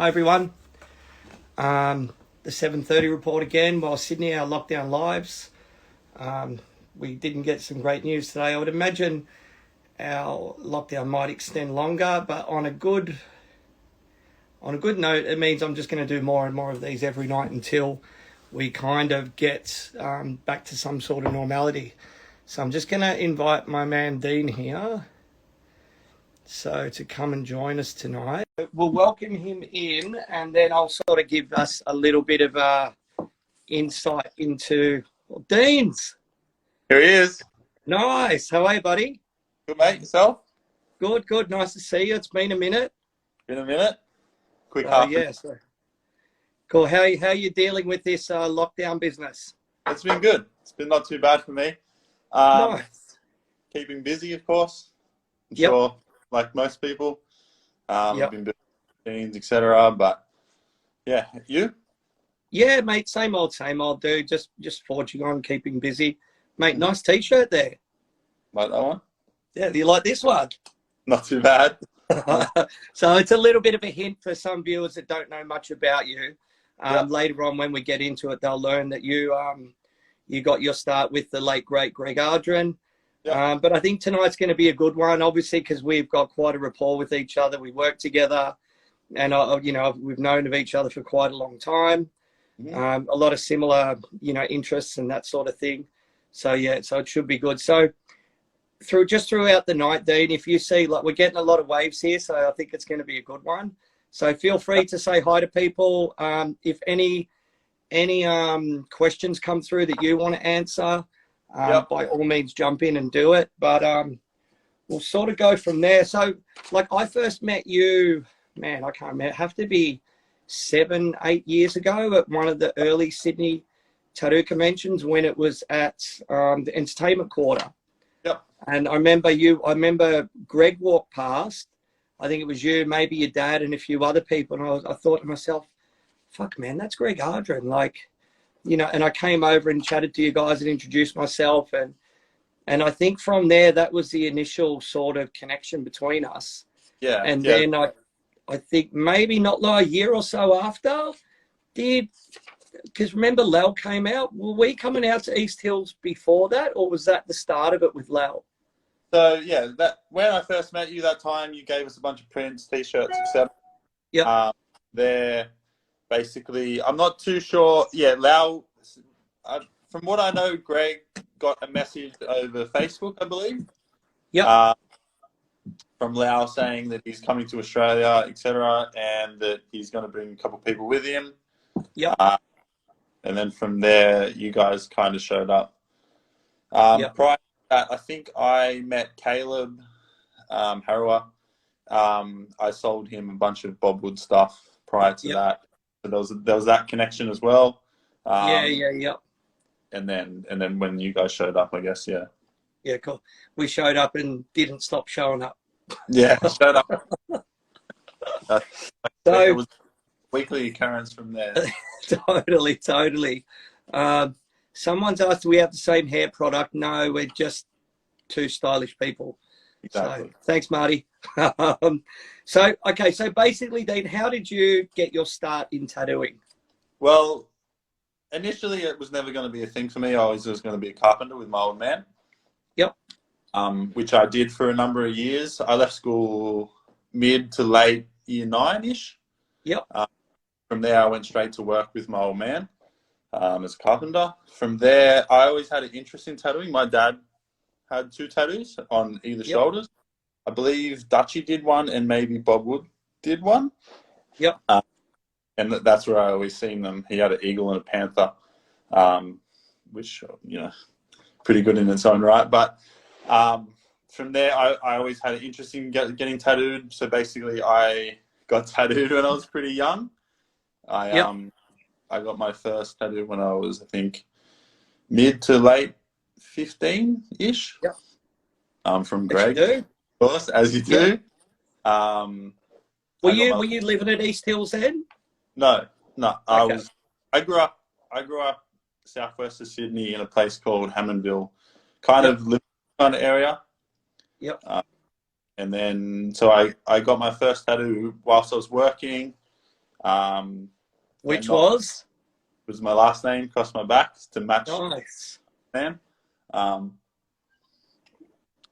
Hi everyone. The 7:30 report again. While Sydney, our lockdown lives. We didn't get some great news today. I would imagine our lockdown might extend longer, but on a good note, it means I'm just going to do more and more of these every night until we kind of get back to some sort of normality. So I'm just going to invite my man Dean here, so to come and join us tonight. We'll welcome him in, and then I'll sort of give us a little bit of insight into Dean's. Here he is. Nice. How are you, buddy? Good, mate. Yourself? Good, good. Nice to see you. It's been a minute. Been a minute. Quick Oh, half. yes. Cool. How are you dealing with this lockdown business? It's been good. It's been not too bad for me. Nice. Keeping busy, of course. I'm Yep. sure, like most people. Yep. Been building machines, etc. But yeah, you? Yeah, mate. Same old, dude. Just forging on, keeping busy. Mate, nice T-shirt there. Like that one? Yeah, do you like this one? Not too bad. So it's a little bit of a hint for some viewers that don't know much about you. Yep. Later on, when we get into it, they'll learn that you got your start with the late great Greg Ardron. Yep. But I think tonight's going to be a good one, obviously, because we've got quite a rapport with each other. We work together, and we've known of each other for quite a long time. Mm-hmm. A lot of similar, interests and that sort of thing. So yeah, so it should be good. So throughout the night, Dean, if you see, like, we're getting a lot of waves here, so I think it's going to be a good one. So feel free to say hi to people. If any questions come through that you want to answer, by all means jump in and do it. But we'll sort of go from there. So, like, I first met you, man, I can't remember, have to be 7-8 years ago at one of the early Sydney tattoo conventions when it was at the entertainment quarter. Yep. And I remember Greg walked past. I think it was you, maybe your dad and a few other people. And I thought to myself, fuck, man, that's Greg Ardron. Like, and I came over and chatted to you guys and introduced myself. And I think from there, that was the initial sort of connection between us. Yeah. And yeah. then I think maybe not like a year or so after, because remember Lel came out? Were we coming out to East Hills before that, or was that the start of it with Lel? So yeah, that when I first met you that time, you gave us a bunch of prints, t-shirts, etc. Yeah. They're basically, I'm not too sure. Yeah, Lau. From what I know, Greg got a message over Facebook, I believe. Yeah. From Lau saying that he's coming to Australia, etc., and that he's going to bring a couple of people with him. Yeah. And then from there, you guys kind of showed up. Prior to that, I think I met Caleb Harrower. I sold him a bunch of Bob Wood stuff prior to that. So there was that connection as well. Yeah. And then when you guys showed up, I guess, yeah. Yeah, cool. We showed up and didn't stop showing up. Yeah, showed up. So it was a weekly occurrence from there. Totally. Someone's asked, do we have the same hair product? No, we're just two stylish people. Exactly. So thanks, Marty. So basically, Dean, how did you get your start in tattooing? Well, initially it was never going to be a thing for me. I was just going to be a carpenter with my old man. Yep. Which I did for a number of years. I left school mid to late year 9-ish. Yep. From there, I went straight to work with my old man as a carpenter. From there, I always had an interest in tattooing. My dad had 2 tattoos on either shoulders. I believe Dutchie did one and maybe Bob Wood did one. Yep. And that's where I always seen them. He had an eagle and a panther, which, pretty good in its own right. But from there, I always had an interest in getting tattooed. So basically, I got tattooed when I was pretty young. I got my first tattoo when I was, I think, mid to late 15-ish. Yep. From Greg, of course, as you do. Were you living at East Hills then? No. Okay. I grew up southwest of Sydney in a place called Hammondville, kind of living kind of area. Yep. And then, so I got my first tattoo whilst I was working. Which was my last name, cross my back to match nice. man,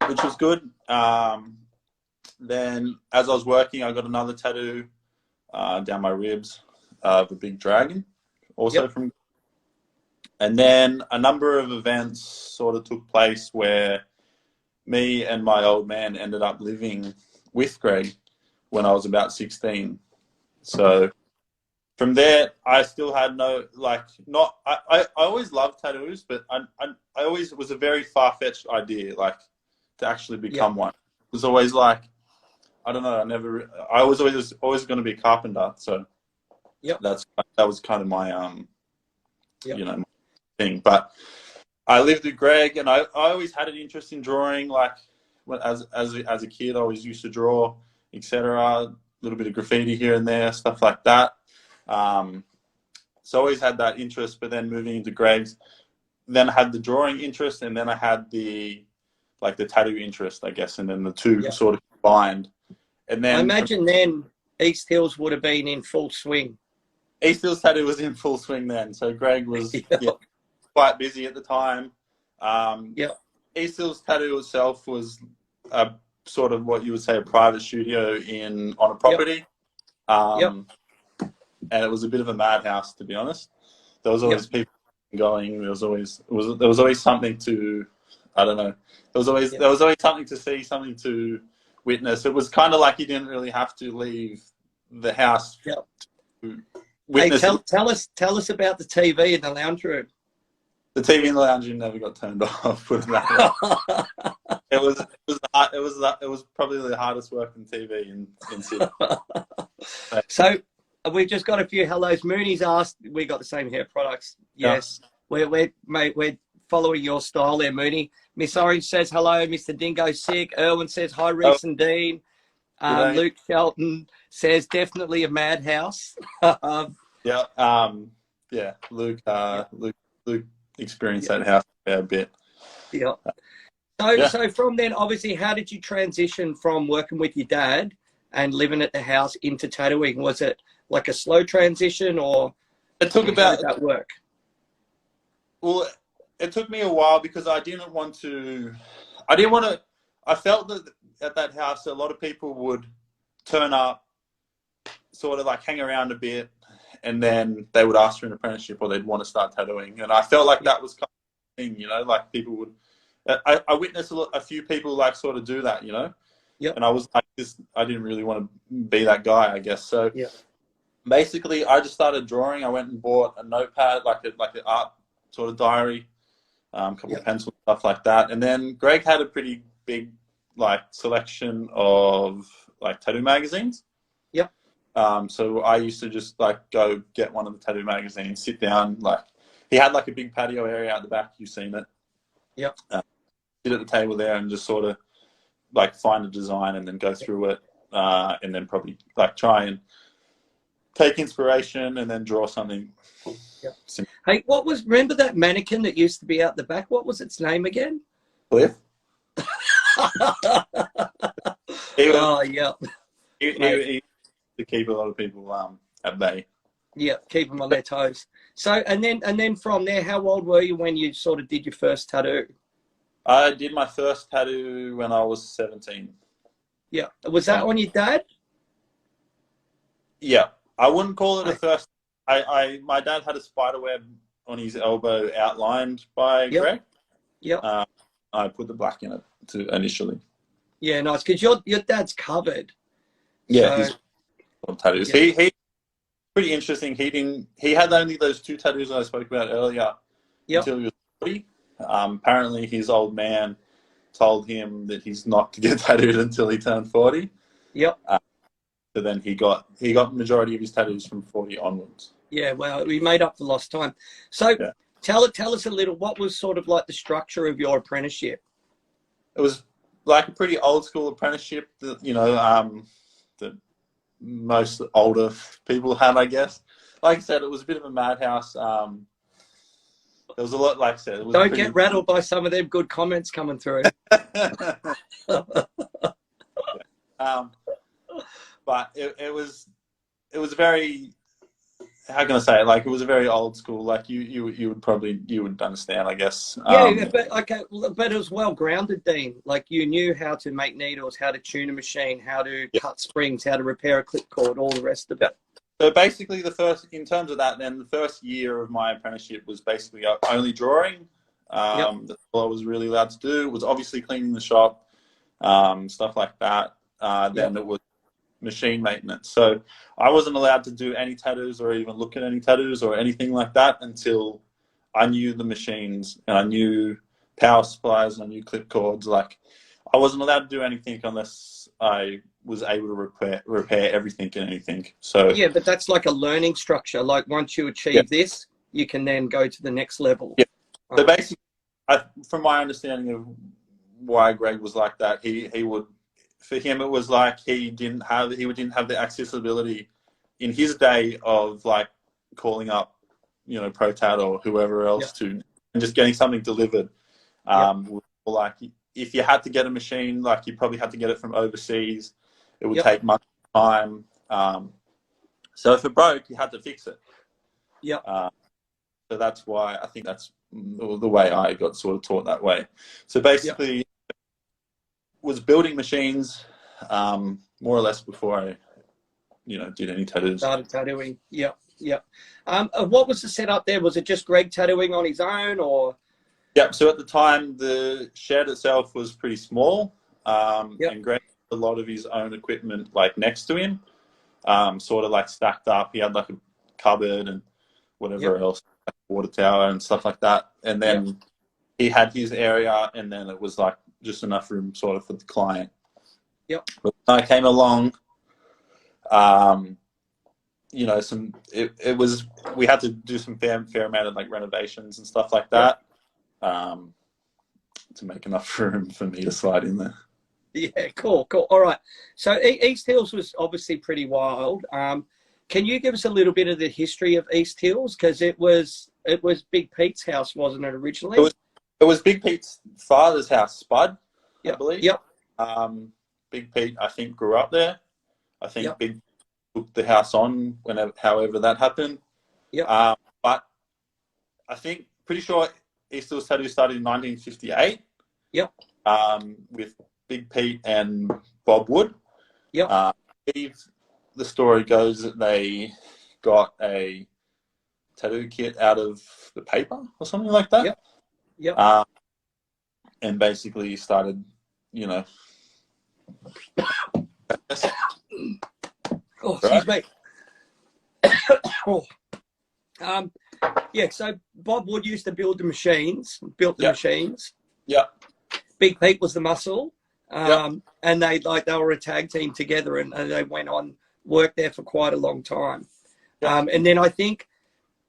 which was good. Then as I was working, I got another tattoo down my ribs of a big dragon, also from. And then a number of events sort of took place where me and my old man ended up living with Greg when I was about 16. So from there, I still had I always loved tattoos, but I always, it was a very far-fetched idea, like, to actually become one. It was always like, I don't know, I was always going to be a carpenter. So that was kind of my, you know, thing. But I lived with Greg, and I always had an interest in drawing. Like, as a kid, I always used to draw, etc. A little bit of graffiti here and there, stuff like that. So I always had that interest. But then moving into Greg's, then I had the drawing interest, and then I had the tattoo interest, I guess, and then the two sort of combined. And then I imagine then East Hills would have been in full swing. East Hills tattoo was in full swing then. So Greg was quite busy at the time. East Hills tattoo itself was a sort of what you would say a private studio on a property. And it was a bit of a madhouse, to be honest. There was always people going. There was always something to, I don't know. There was always something to see, something to witness. It was kind of like you didn't really have to leave the house. To witness. Hey, tell us about the TV in the lounge room. The TV in the lounge room never got turned off. Put it that way. It was probably the hardest working TV in Sydney. So we've just got a few hellos. Mooney's asked, we got the same hair products. Yes, we're following your style there, Mooney. Miss Orange says hello. Mr. Dingo's sick. Erwin says hi, Rhys and Dean. Luke Shelton says definitely a madhouse. Luke experienced that house a bit. So from then, obviously, how did you transition from working with your dad and living at the house into tattooing? Was it like a slow transition, or it took how did that work? Well, it took me a while because I felt that at that house a lot of people would turn up, sort of like hang around a bit, and then they would ask for an apprenticeship or they'd want to start tattooing. And I felt like that was kind of the thing, you know, like people would, I witnessed a few people like sort of do that, you know? And I was like, I didn't really want to be that guy, I guess. So basically I just started drawing. I went and bought a notepad, like an art sort of diary, a couple of pencils, stuff like that. And then Greg had a pretty big like selection of like tattoo magazines. So I used to just like go get one of the tattoo magazines, sit down, like he had like a big patio area out the back. You've seen it. Sit at the table there and just sort of like find a design and then go through it, and then probably like try and take inspiration and then draw something. Hey, remember that mannequin that used to be out the back? What was its name again? Cliff. He to keep a lot of people at bay. Keep them on their toes. So and then from there, how old were you when you sort of did your first tattoo? I did my first tattoo when I was 17. Was that on your dad? I wouldn't call it a first. My dad had a spider web on his elbow outlined by Greg. I put the black in it initially. Nice, because your dad's covered. He's tattoos. He pretty interesting. He had only those two tattoos I spoke about earlier until he was 40. Apparently his old man told him that he's not to get tattooed until he turned 40. So then he got the majority of his tattoos from 40 onwards. Well, we made up for lost time. So tell us a little, what was sort of like the structure of your apprenticeship? It was like a pretty old school apprenticeship that, you know, that most older people had, I guess. Like I said, it was a bit of a madhouse. There was a lot, like I said. Don't get rattled by some of them good comments coming through. But it was very how can I say it? Like, it was a very old school. Like, you would probably, you would understand, I guess. Yeah, but okay, but it was well grounded, Dean. Like, you knew how to make needles, how to tune a machine, how to cut springs, how to repair a clip cord, all the rest of it. So basically, in terms of that, then the first year of my apprenticeship was basically only drawing. That's all I was really allowed to do. It was obviously cleaning the shop, stuff like that. Then it was machine maintenance. So I wasn't allowed to do any tattoos or even look at any tattoos or anything like that until I knew the machines and I knew power supplies and I knew clip cords. Like, I wasn't allowed to do anything unless I was able to repair everything and anything. So yeah, but that's like a learning structure. Like, once you achieve this, you can then go to the next level. Yeah. So basically, from my understanding of why Greg was like that, he would, for him, it was like he didn't have the accessibility in his day of like calling up, ProTat or whoever else to, and just getting something delivered. Like, if you had to get a machine, like, you probably had to get it from overseas. It would take much time. So if it broke, you had to fix it. So that's why I think that's the way I got sort of taught that way. So basically, was building machines more or less before I, did any tattoos. Started tattooing. What was the setup there? Was it just Greg tattooing on his own, or? Yeah. So at the time, the shed itself was pretty small, and Greg had a lot of his own equipment like next to him, sort of like stacked up. He had like a cupboard and whatever else, like water tower and stuff like that. And then he had his area, and then it was like just enough room sort of for the client. But when I came along, we had to do some fair amount of like renovations and stuff like that, to make enough room for me to slide in there. Yeah, cool. All right. So East Hills was obviously pretty wild. Can you give us a little bit of the history of East Hills? Because it was Big Pete's house, wasn't it, originally? It was Big Pete's father's house, Spud, I believe. Big Pete, I think, grew up there. I think Big took the house on however that happened. But I think, pretty sure East Hills Tattoo started in 1958. With Big Pete and Bob Wood. The story goes that they got a tattoo kit out of the paper or something like that. And basically started, excuse me. So Bob Wood used to build the machines, machines. Big Pete was the muscle. And they were a tag team together, and they went on, worked there for quite a long time. And then I think,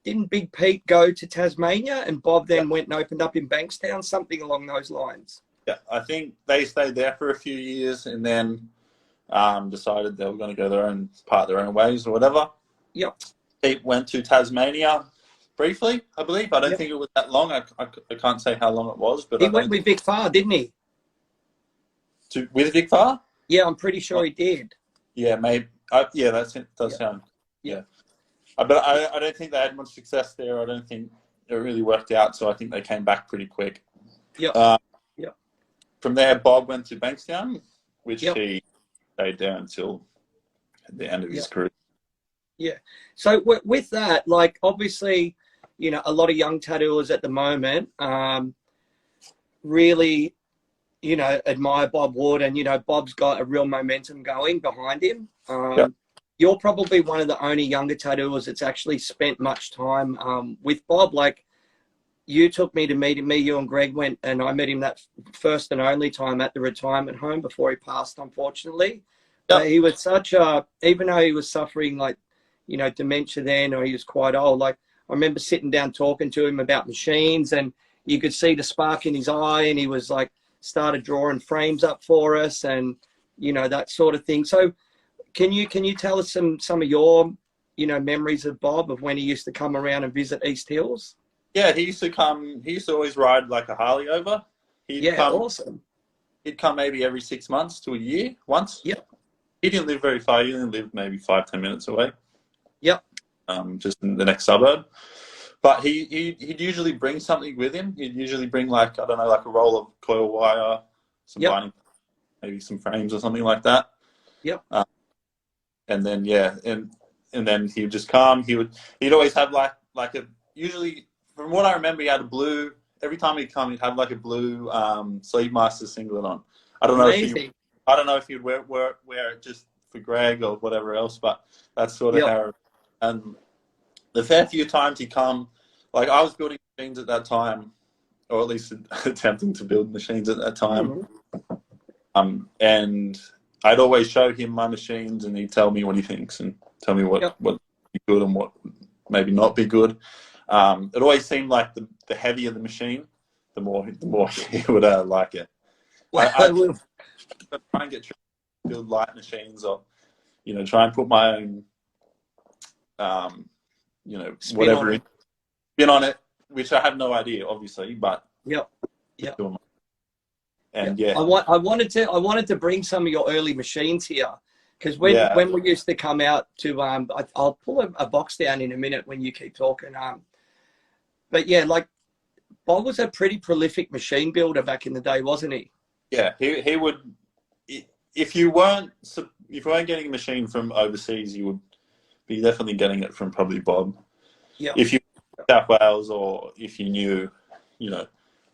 didn't Big Pete go to Tasmania, and Bob then went and opened up in Bankstown, something along those lines? I think they stayed there for a few years and then decided they were going to go their own ways or whatever. Pete went to Tasmania briefly, I believe. I don't think it was that long. I can't say how long it was, but he went with Vic Farr, didn't he? With Vic Farr? Yeah, I'm pretty sure he did. Yeah, maybe. That does sound. But I don't think they had much success there. I don't think it really worked out. So I think they came back pretty quick. From there, Bob went to Bankstown, which he stayed there until the end of his career. So with that, like, obviously, a lot of young tattooers at the moment really, admire Bob Wood, and, Bob's got a real momentum going behind him. You're probably one of the only younger tattooers that's actually spent much time with Bob. Like, you took me to meet him, you and Greg went, and I met him that first and only time at the retirement home before he passed, unfortunately. He was even though he was suffering, like, dementia then, or he was quite old, like, I remember sitting down talking to him about machines, and you could see the spark in his eye, and he was like, started drawing frames up for us, and, that sort of thing. So can you tell us some of your, memories of Bob, of when he used to come around and visit East Hills? Yeah, he used to always ride like a Harley over. Awesome. He'd come maybe every 6 months to a year once. He didn't live very far. He only lived maybe 5-10 minutes away. just in the next suburb. But he'd usually bring something with him. He'd usually bring, like, I don't know, like a roll of coil wire, some binding, maybe some frames or something like that. Yep. And then and then he would just come. He'd always have like a, usually from what I remember, he had a blue. Every time he'd come, he'd have like a blue Sleeve Master singlet on. I don't know if he'd wear it just for Greg or whatever else, but that's sort of how. And the fair few times he'd come, like I was building machines at that time, or at least attempting to build machines at that time. Mm-hmm. And I'd always show him my machines, and he'd tell me what he thinks and tell me what would be good and what maybe not be good. It always seemed like the heavier the machine, the more he would like it. I try and get to build light machines, or try and put my own spin on it, which I have no idea, obviously, but and I wanted to bring some of your early machines here, because when we used to come out to I'll pull a box down in a minute when you keep talking, but yeah, like Bob was a pretty prolific machine builder back in the day, wasn't he? Yeah, he would. If you weren't getting a machine from overseas, you would be definitely getting it from probably Bob. Yeah. If you were in South Wales, or if you knew,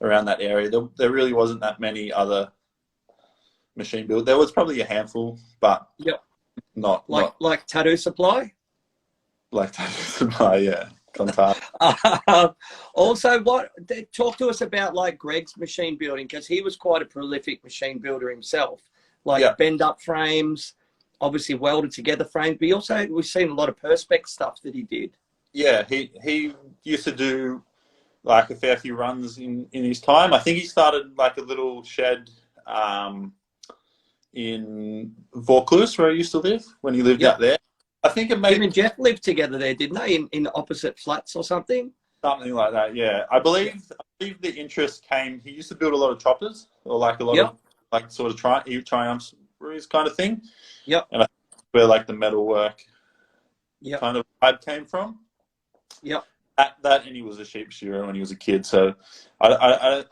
around that area, there really wasn't that many other machine builders. There was probably a handful, but not like Tattoo Supply. Like Tattoo Supply, yeah. Also, talk to us about like Greg's machine building, because he was quite a prolific machine builder himself. Like bend up frames, obviously welded together frames, but we've seen a lot of perspex stuff that he did. Yeah, he used to do like a fair few runs in his time. I think he started like a little shed in Vaucluse, where he used to live when he lived out there. I think it him and Jeff lived together there, didn't they? In opposite flats or something? Something like that, yeah. I believe the interest came, he used to build a lot of choppers, or like a lot of like sort of triumphs kind of thing. Yep. And I think where like the metalwork kind of vibe came from. Yep. That and he was a sheep shearer when he was a kid, so I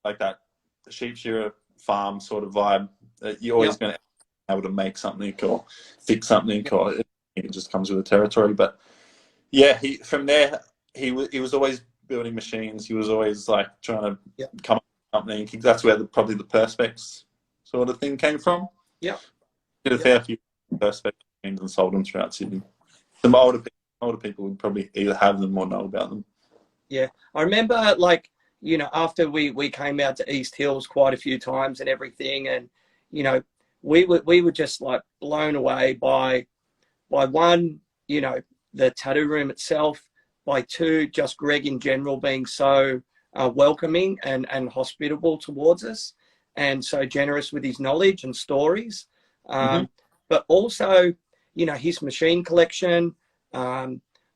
like that sheep shearer farm sort of vibe. That you're always going to be able to make something or fix something, or it just comes with the territory. But yeah, from there he was always building machines. He was always like trying to come up with something. That's where probably the perspex sort of thing came from. Yeah, did a fair few perspex machines and sold them throughout Sydney. Some older people would probably either have them or know about them. Yeah, I remember like after we came out to East Hills quite a few times and everything, and we were just like blown away by one, the tattoo room itself, by two, just Greg in general being so welcoming and hospitable towards us, and so generous with his knowledge and stories. But also, his machine collection.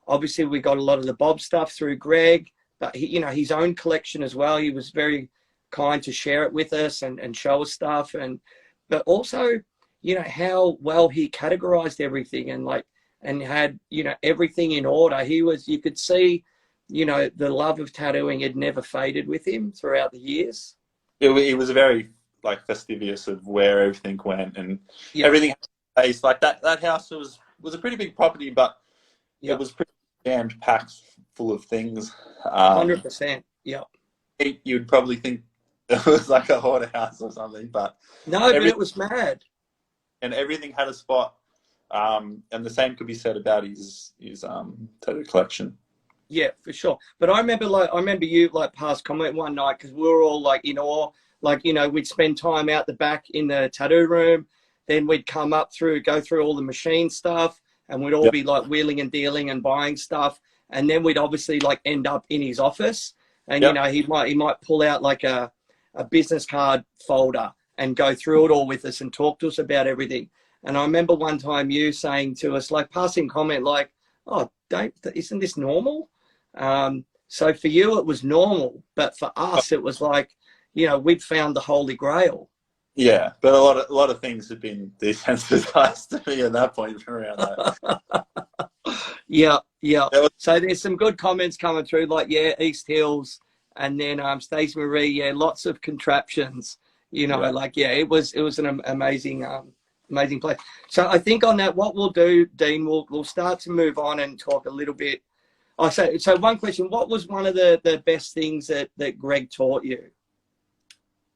Obviously, we got a lot of the Bob stuff through Greg, but his own collection as well. He was very kind to share it with us and show us stuff, but also, how well he categorized everything and had everything in order. You could see, the love of tattooing had never faded with him throughout the years. It was very like fastidious of where everything went, and everything had like that house was a pretty big property, but it was pretty jammed packed full of things. 100%. Yeah. You'd probably think it was like a hoarder house or something, but but it was mad. And everything had a spot. And the same could be said about his tattoo collection. Yeah, for sure. But I remember you like past comment one night, because we were all like in awe. Like, we'd spend time out the back in the tattoo room. Then we'd come up go through all the machine stuff, and we'd all be like wheeling and dealing and buying stuff. And then we'd obviously like end up in his office, and he might pull out like a business card folder and go through it all with us and talk to us about everything. And I remember one time you saying to us, like passing comment, like, "Oh, isn't this normal?" So for you it was normal, but for us it was like, we'd found the Holy Grail. Yeah, but a lot of things have been desensitized to me at that point around that. Yeah, Yeah. That was, So there's some good comments coming through, like, yeah, East Hills, and then Stacey Marie, yeah, lots of contraptions. You know, yeah. like, yeah, it was an amazing amazing place. So I think on that, what we'll do, Dean, we'll start to move on and talk a little bit. So one question: what was one of the best things that Greg taught you,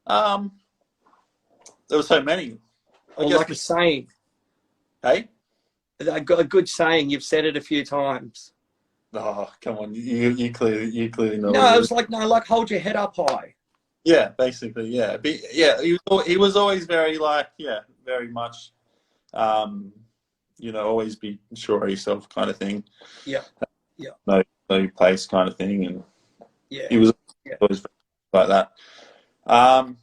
Um, there were so many. I or guess. like a saying, Hey. a good saying? You've said it a few times. Oh, come on! You clearly know what No, it it is. was like, no, like, hold your head up high. Yeah, basically, yeah. Yeah, he was always very like, yeah, very much, um, always be sure of yourself kind of thing. Yeah, yeah, Know your place kind of thing, and yeah, he was yeah. always like that. Um,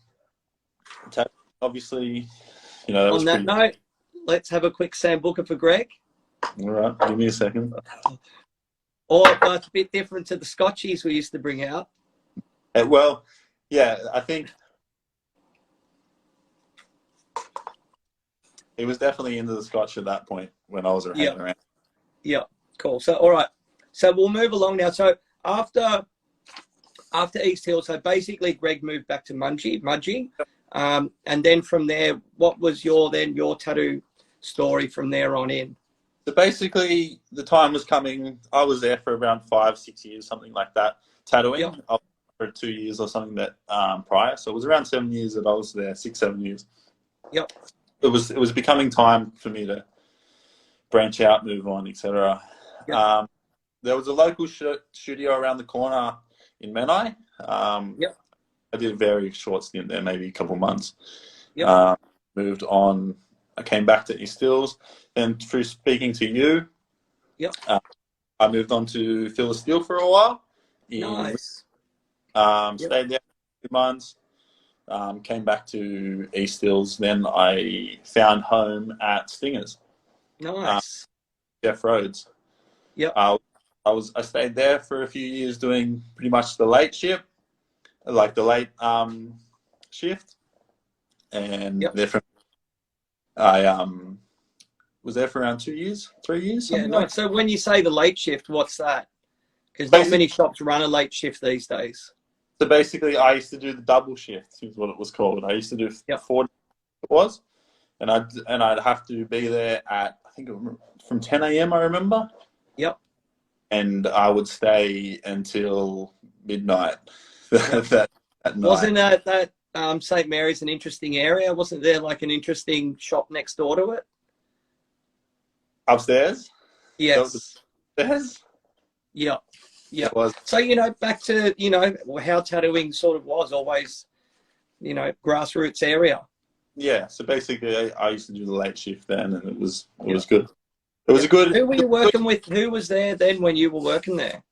obviously, that On was that pretty. note, let's have a quick Sambuca for Greg. All right, give me a second. Or it's a bit different to the Scotchies we used to bring out. Well, yeah, I think he was definitely into the Scotch at that point when I was hanging around. Yeah, cool. So, all right. So we'll move along now. So after East Hill, so basically Greg moved back to Mudgee. And then from there, what was your tattoo story from there on in? So basically, the time was coming. I was there for around 5-6 years, something like that, tattooing. Yep. I was for 2 years or something that prior. So it was around 7 years that I was there, 6-7 years. Yep. It was becoming time for me to branch out, move on, etc. Yep. There was a local studio around the corner in Menai. Yep. I did a very short stint there, maybe a couple of months. Yep. Moved on. I came back to East Hills. Then through speaking to you, Yep. I moved on to Phil Steel for a while. Nice. Stayed there for 2 months. Came back to East Hills. Then I found home at Stingers. Nice. Jeff Rhodes. Yep. I stayed there for a few years doing pretty much the late shift, like the late shift, and Yep. there I was there for around 2 years, 3 years. Yeah. Something No. like that. So when you say the late shift, what's that? Because not many shops run a late shift these days. So basically, I used to do the double shift, is what it was called. I used to do 40, it was, and I'd have to be there at, I think from 10 a.m. I remember. Yep. And I would stay until midnight. that night. Wasn't that St. Mary's an interesting area? Wasn't there like an interesting shop next door to it? Upstairs? Yes. Upstairs? Yeah. Yeah. It was. So, back to, how tattooing sort of was always, grassroots area. Yeah. So basically, I used to do the late shift then, and it was good. It was a good. Who were you working with? Who was there then when you were working there?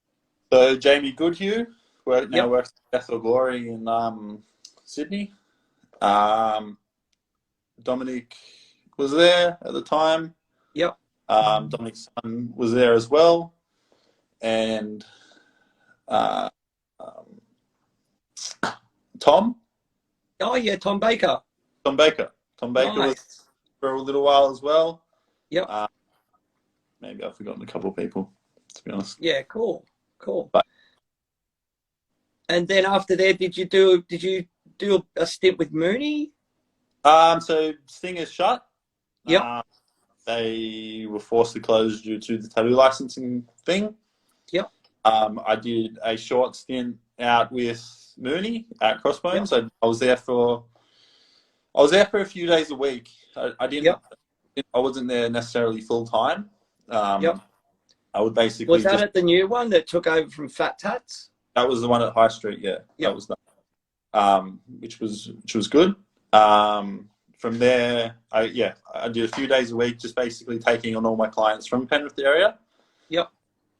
So Jamie Goodhue works at Bethel Glory in Sydney. Dominic was there at the time. Yep. Dominic's son was there as well, and Tom. Oh yeah, Tom Baker. Tom Baker was for a little while as well. Yep. Maybe I've forgotten a couple of people, to be honest. Yeah, cool. But, and then after that, did you do a stint with Mooney? So Stingers shut. Yep. They were forced to close due to the tattoo licensing thing. Yep. I did a short stint out with Mooney at Crossbones. Yep. I was there for a few days a week. I didn't. Yep. I wasn't there necessarily full time. Yep. I would basically. Was that at the new one that took over from Fat Tats? That was the one at High Street. Yeah. Yep. That was that. Which was good. From there, I did a few days a week, just basically taking on all my clients from Penrith area. Yep.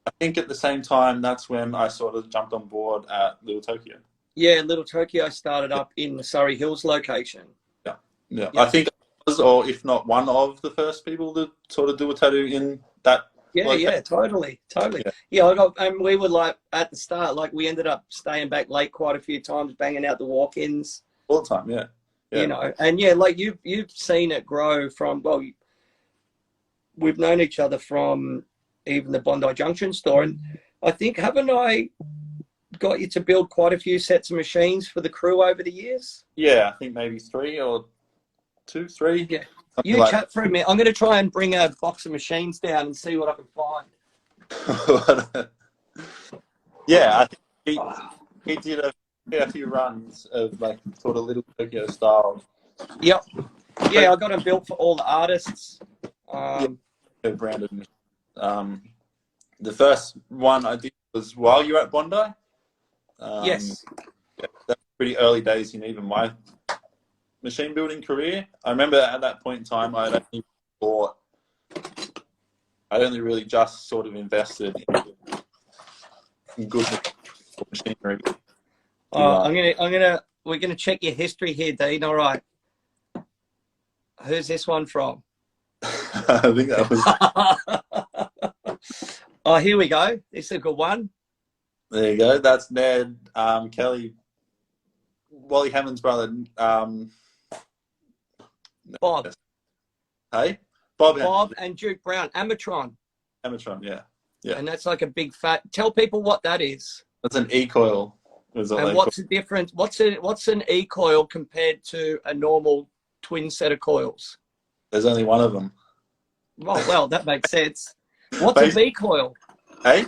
I think at the same time, that's when I sort of jumped on board at Little Tokyo. Yeah, Little Tokyo started up in the Surrey Hills location. Yeah. Yep. I think I was, or if not one of the first people to sort of do a tattoo in that. Yeah, totally. Yeah, we were like at the start, like we ended up staying back late quite a few times, banging out the walk-ins all the time. Yeah. And like you've seen it grow from. Well, we've known each other from even the Bondi Junction store. And I think, haven't I got you to build quite a few sets of machines for the crew over the years? Yeah, I think maybe 3 or 2, 3. Yeah. Something You like chat for a minute. I'm going to try and bring a box of machines down and see what I can find. Yeah, I think he did a few runs of like sort of Little Tokyo style. Yep. Yeah, I got them built for all the artists. Yeah, branded. The first one I did was while you were at Bondi. Yes. Yeah, that's pretty early days in even my machine building career. I remember at that point in time, I'd only really just sort of invested in good machinery. We're gonna check your history here, Dean. All right. Who's this one from? I think that was. Oh, here we go. This is a good one. There you go. That's Ned, Kelly, Wally Hammond's brother. Bob. Hey, Bob and Duke Brown. Amatron. Yeah. And that's like a big fat. Tell people what that is. That's an e-coil. And what's the difference? What's an e-coil compared to a normal twin set of coils? There's only one of them. Oh, well, that makes sense. What's a B coil? Hey?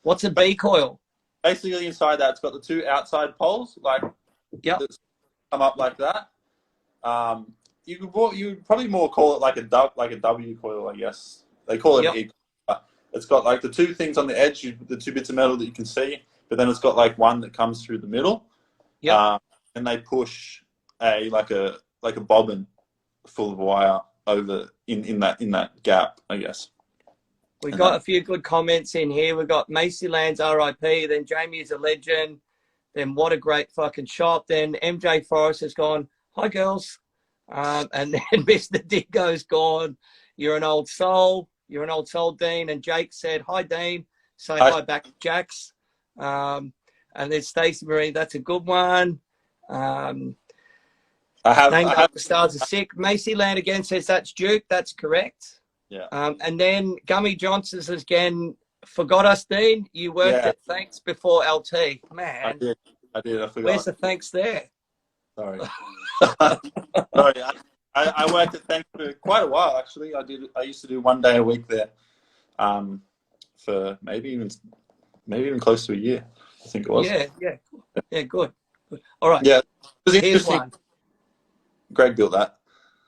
What's a B coil? Basically, inside that, it's got the 2 outside poles, like, yep, that come up like that. You would probably more call it like a W coil, I guess. They call it an E-coil. It's got like the 2 things on the edge, the 2 bits of metal that you can see, but then it's got like one that comes through the middle. Yeah. And they push like a bobbin full of wire over in that gap, I guess. We've got a few good comments in here. We've got Macy Lands RIP, then Jamie is a legend, then what a great fucking shop. Then MJ Forrest has gone, hi girls. And then Mr. Dingo's gone, you're an old soul. You're an old soul, Dean. And Jake said, hi, Dean. Say hi back to Jax. And then Stacey Marie, that's a good one. I have the stars are sick. Macy Land again says that's Duke. That's correct. Yeah. And then Gummy Johnson says again, forgot us, Dean. You worked at Thanks before LT. Man. I did. I forgot. Where's the thanks there? Sorry. Sorry. I worked at Thanks for quite a while, actually. I used to do 1 day a week there for maybe even close to a year, I think it was. Yeah, good. All right. Yeah, it was Here's interesting. one. Greg built that.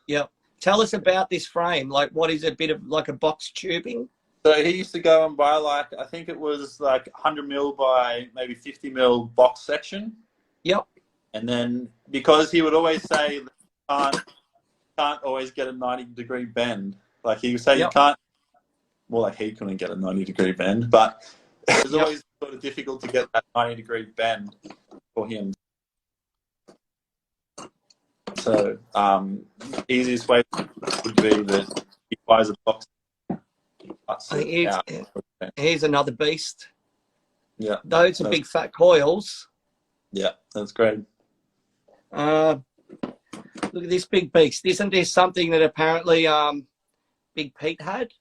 Yeah. Tell us about this frame. Like, what is a bit of like a box tubing? So he used to go and buy like, I think it was like 100 mil by maybe 50 mil box section. Yep. And then because he would always say that you can't always get a 90-degree bend. Like he would say you can't, more like he couldn't get a 90-degree bend, but it was always sort of difficult to get that 90-degree bend for him. So easiest way would be that he buys a box. Here's another beast. Yeah. Those are big fat coils. Yeah, that's great. Look at this big beast. Isn't this something that apparently Big Pete had?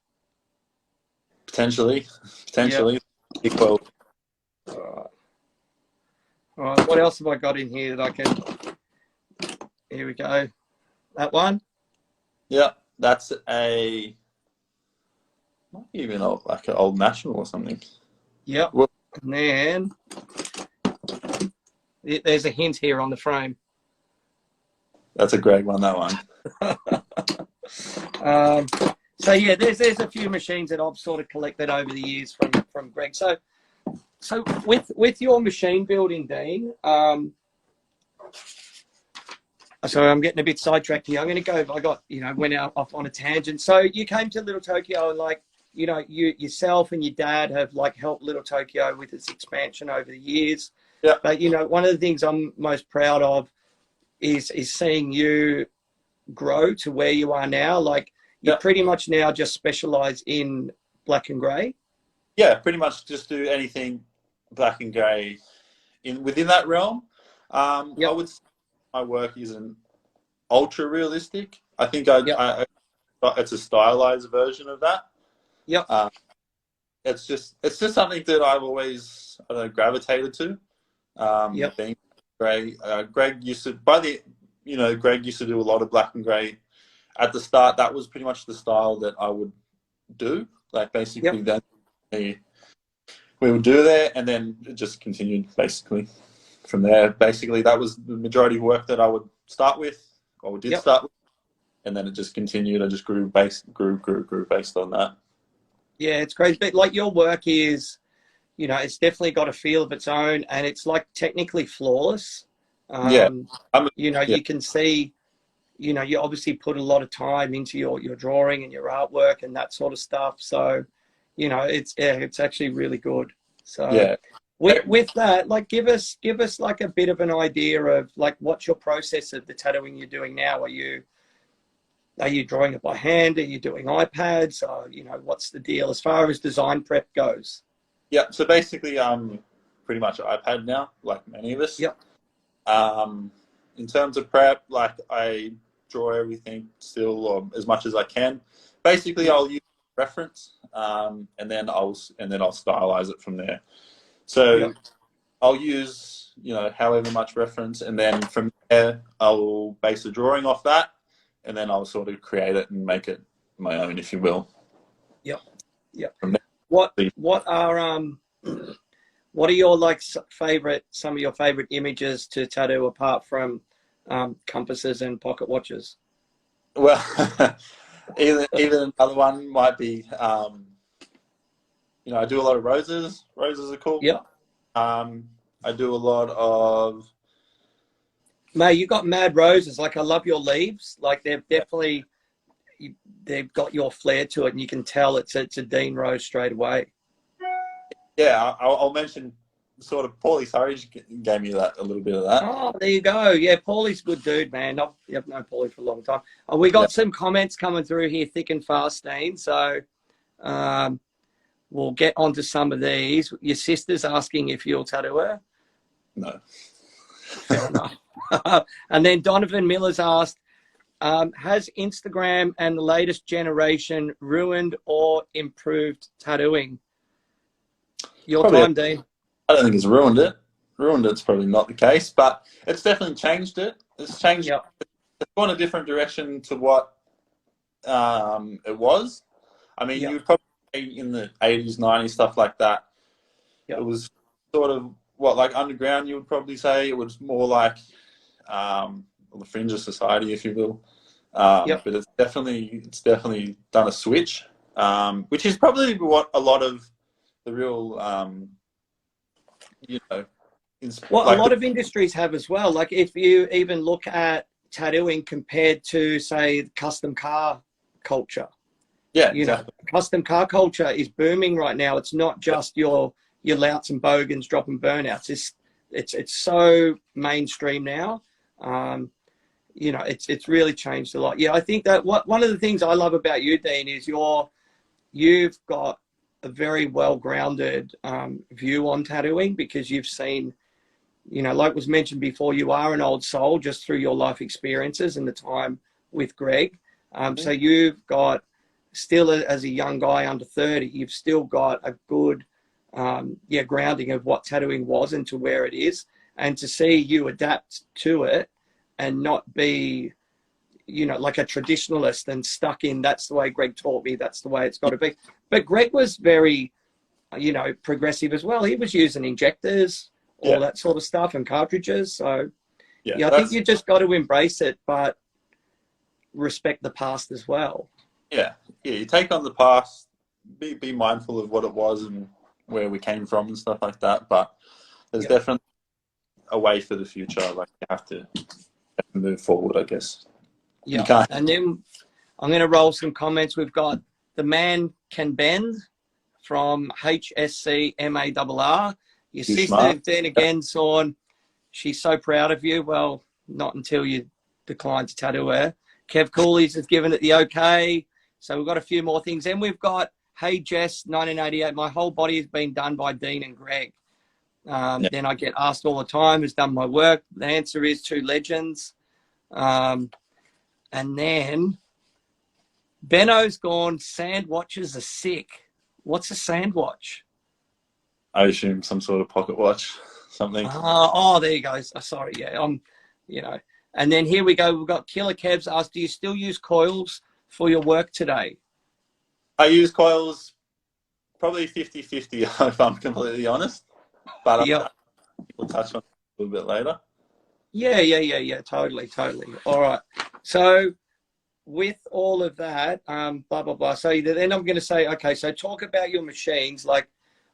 Potentially. Yep. Equal. All right. What else have I got in here that I can? Here we go. That one. Yeah, that's a not even like an Old National or something. Yep. Well, and then there's a hint here on the frame. That's a great one. That one. So yeah, there's a few machines that I've sort of collected over the years from Greg. So with your machine building, Dean. Sorry, I'm getting a bit sidetracked here. I'm going to go. Went off on a tangent. So you came to Little Tokyo and you yourself and your dad have helped Little Tokyo with its expansion over the years. Yeah. But one of the things I'm most proud of is seeing you grow to where you are now. You pretty much now just specialize in black and gray. Yeah, pretty much just do anything black and gray within that realm. I would say my work isn't ultra realistic. I think it's a stylized version of that. Yep. it's just something that I've always, I don't know, gravitated to. Yep. Being grey. Greg used to Greg used to do a lot of black and grey. At the start, that was pretty much the style that I would do. Like basically, Yep. then we would do there, and then it just continued basically from there. Basically, that was the majority of work that I would start with, or did Yep. start with, and then it just continued. I just grew based on that. Yeah, it's crazy. But like your work is, it's definitely got a feel of its own, and it's like technically flawless. Yeah, You can see, you obviously put a lot of time into your drawing and your artwork and that sort of stuff. So, it's actually really good. So yeah. with that, like give us like a bit of an idea of like what's your process of the tattooing you're doing now? Are you drawing it by hand? Are you doing iPads? Or, what's the deal as far as design prep goes? Yeah, so basically, pretty much iPad now, like many of us. Yep. In terms of prep, like I draw everything still, or as much as I can. Basically, I'll use reference, and then I'll stylize it from there. So Yep. I'll use however much reference, and then from there I'll base a drawing off that, and then I'll sort of create it and make it my own, if you will. Yep. Yep. From there, What are your like some of your favorite images to tattoo apart from compasses and pocket watches? well, even another one might be, I do a lot of roses. Roses are cool. Yep. I do a lot of. Mate, you got mad roses. Like I love your leaves. Like they've got your flair to it, and you can tell it's a Dean rose straight away. Yeah, I'll mention sort of Paulie Surridge gave me a little bit of that. Oh, there you go. Yeah, Paulie's a good dude, man. I've known Paulie for a long time. We got some comments coming through here thick and fast, Dean. So we'll get onto some of these. Your sister's asking if you'll tattoo her. No. Fair enough. And then Donovan Miller's asked, has Instagram and the latest generation ruined or improved tattooing? Your Probably time, Dean. I don't think it's ruined it. Ruined it's probably not the case, but it's definitely changed it. It's changed. Yep. It's gone a different direction to what it was. I mean, Yep. you probably in the 80s, 90s, stuff like that. Yep. It was sort of like underground, you would probably say. It was more like the fringe of society, if you will. Yep. But it's definitely done a switch, which is probably what a lot of the real, a lot of industries have as well. Like if you even look at tattooing compared to, say, custom car culture. Yeah, exactly. Custom car culture is booming right now. It's not just your louts and bogans dropping burnouts. It's so mainstream now. It's really changed a lot. Yeah, I think that one of the things I love about you, Dean, is you've got a very well-grounded view on tattooing, because you've seen, like was mentioned before, you are an old soul just through your life experiences and the time with Greg. So you've got still, as a young guy under 30, you've still got a good grounding of what tattooing was and to where it is, and to see you adapt to it and not be like a traditionalist and stuck in, that's the way Greg taught me, that's the way it's got to be. But Greg was very progressive as well. He was using injectors, all that sort of stuff, and cartridges. So I think you just got to embrace it, but respect the past as well. Yeah, you take on the past, be mindful of what it was and where we came from and stuff like that, but there's definitely a way for the future. Like you have to move forward, I guess. Yeah, and then I'm going to roll some comments. We've got The Man Can Bend from HSCMARR. Your sister, then again, Sawn, she's so proud of you. Well, not until you declined to tattoo her. Kev Cooley's has given it the okay. So we've got a few more things. And we've got, hey, Jess, 1988, my whole body has been done by Dean and Greg. Then I get asked all the time, who's done my work? The answer is two legends. And then Benno's gone, sand watches are sick. What's a sand watch? I assume some sort of pocket watch, something. Oh, there you go. Sorry, yeah, you know. And then here we go. We've got Killer Kevs asked, do you still use coils for your work today? I use coils probably 50-50 if I'm completely honest, but Yep. we'll touch on it a little bit later. Yeah. Totally. All right. So with all of that, blah, blah, blah. So then I'm going to say, okay, so talk about your machines, like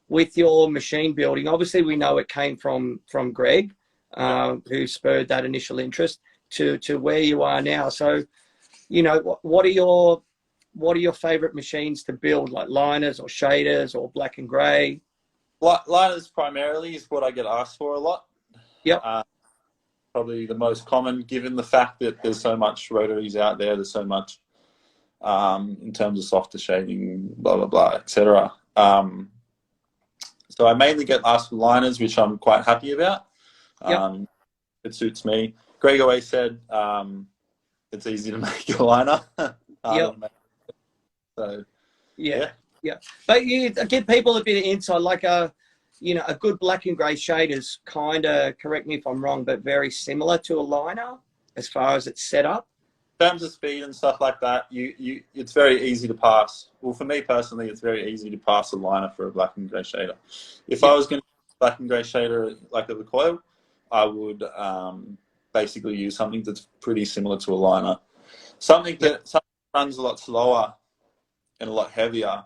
with your machine building. Obviously, we know it came from Greg, who spurred that initial interest to where you are now. So, you know, what are your favorite machines to build, like liners or shaders or black and gray? Liners primarily is what I get asked for a lot. Yep. Probably the most common, given the fact that there's so much rotaries out there, there's so much in terms of softer shading, blah, blah, blah, etc. So I mainly get asked for liners, which I'm quite happy about. Yep. It suits me. Greg always said it's easy to make a liner. Yep. So, yeah. But you give people a bit of insight, like a good black and grey shade is kind of, correct me if I'm wrong, but very similar to a liner as far as it's set up. In terms of speed and stuff like that, it's very easy to pass. Well, for me personally, it's very easy to pass a liner for a black and grey shader. If I was going to use black and grey shader like a coil, I would basically use something that's pretty similar to a liner. Something that runs a lot slower and a lot heavier.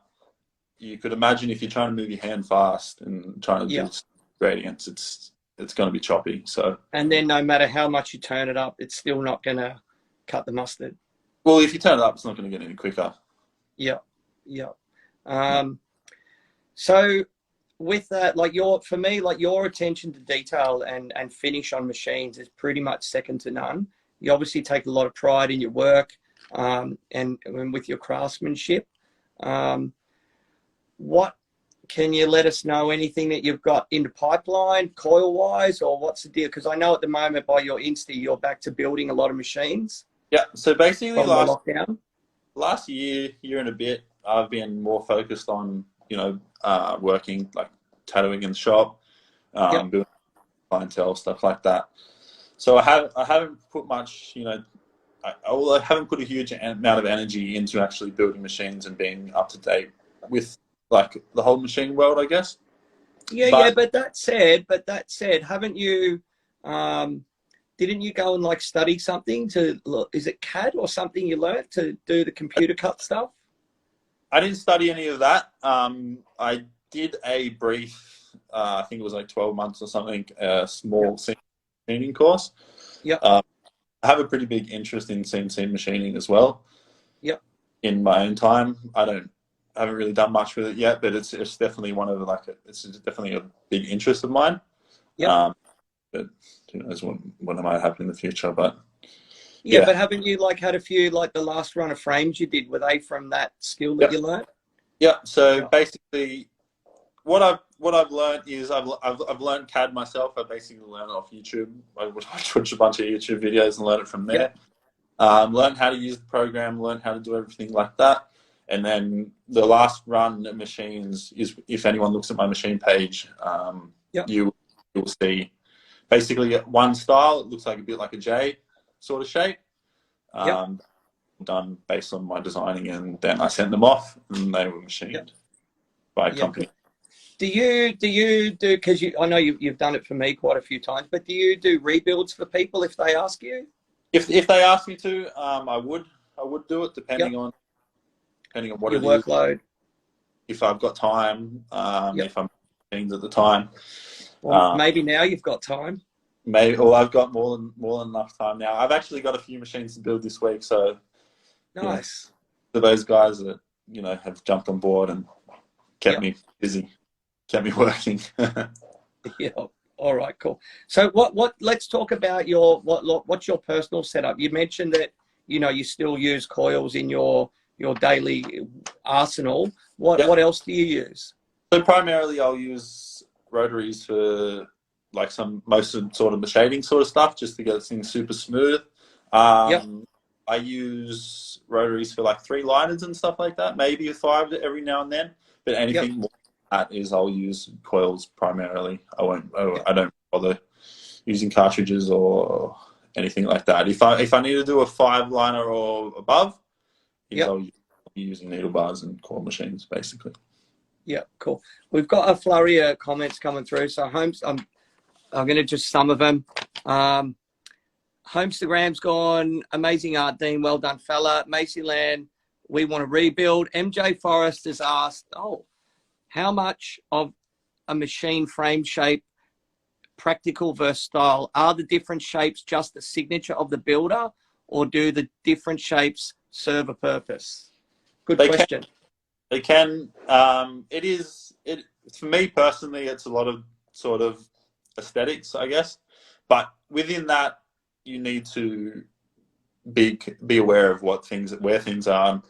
You could imagine if you're trying to move your hand fast and trying to do gradients, it's going to be choppy. So, and then no matter how much you turn it up, it's still not going to cut the mustard. Well, if you turn it up, it's not going to get any quicker. Yeah. So with that, for me, your attention to detail and finish on machines is pretty much second to none. You obviously take a lot of pride in your work and with your craftsmanship. What can you let us know? Anything that you've got in the pipeline, coil-wise, or what's the deal? Because I know at the moment by your Insta, you're back to building a lot of machines. Yeah, so basically last year and a bit, I've been more focused on, working, like tattooing in the shop, building clientele, stuff like that. So I haven't put much, I haven't put a huge amount of energy into actually building machines and being up to date with like the whole machine world, I guess. But that said, haven't you, didn't you go and study something is it CAD or something you learned to do the computer cut stuff? I didn't study any of that. I did a brief, I think it was like 12 months or something, a small CNC machining course. Yep. I have a pretty big interest in CNC machining as well. Yep. In my own time, I haven't really done much with it yet, but it's definitely it's definitely a big interest of mine. Yeah. But who knows what might happen in the future? But but haven't you had a few the last run of frames you did? Were they from that skill that you learned? Yeah. So basically, what I've learned is I've learned CAD myself. I basically learned it off YouTube. I watched a bunch of YouTube videos and learned it from there. Learned how to use the program, learned how to do everything like that. And then the last run of machines is, if anyone looks at my machine page, you will see basically one style. It looks like a bit like a J sort of shape. Done based on my designing, and then I sent them off, and they were machined by a company. Do you do, because I know you've done it for me quite a few times, but do you do rebuilds for people if they ask you? If they ask me to, I would do it depending on what your it workload is. If I've got time, if I'm machines at the time. Well, maybe now you've got time. Maybe, or I've got more than enough time now. I've actually got a few machines to build this week, so nice. For those guys that have jumped on board and kept me busy, kept me working. All right, cool. So let's talk about what's your personal setup. You mentioned that you still use coils in your daily arsenal. What else do you use? So primarily I'll use rotaries for most of sort of the shading sort of stuff, just to get things super smooth. I use rotaries for 3 liners and stuff like that, maybe 5 every now and then. But Yep. anything more than that is I'll use coils primarily. I don't bother using cartridges or anything like that. If I need to do a 5-liner or above, Yep. I'll be using needle bars and coil machines basically. Yeah, cool. We've got a flurry of comments coming through. So Holmes, I'm going to just some of them. Homestagram's gone. Amazing art, Dean. Well done, fella. Macyland, we want to rebuild. MJ Forrest has asked, how much of a machine frame shape, practical versus style? Are the different shapes just a signature of the builder, or do the different shapes serve a purpose? Good question. They can. It for me personally, it's a lot of sort of aesthetics, I guess. But within that, you need to be aware of where things are,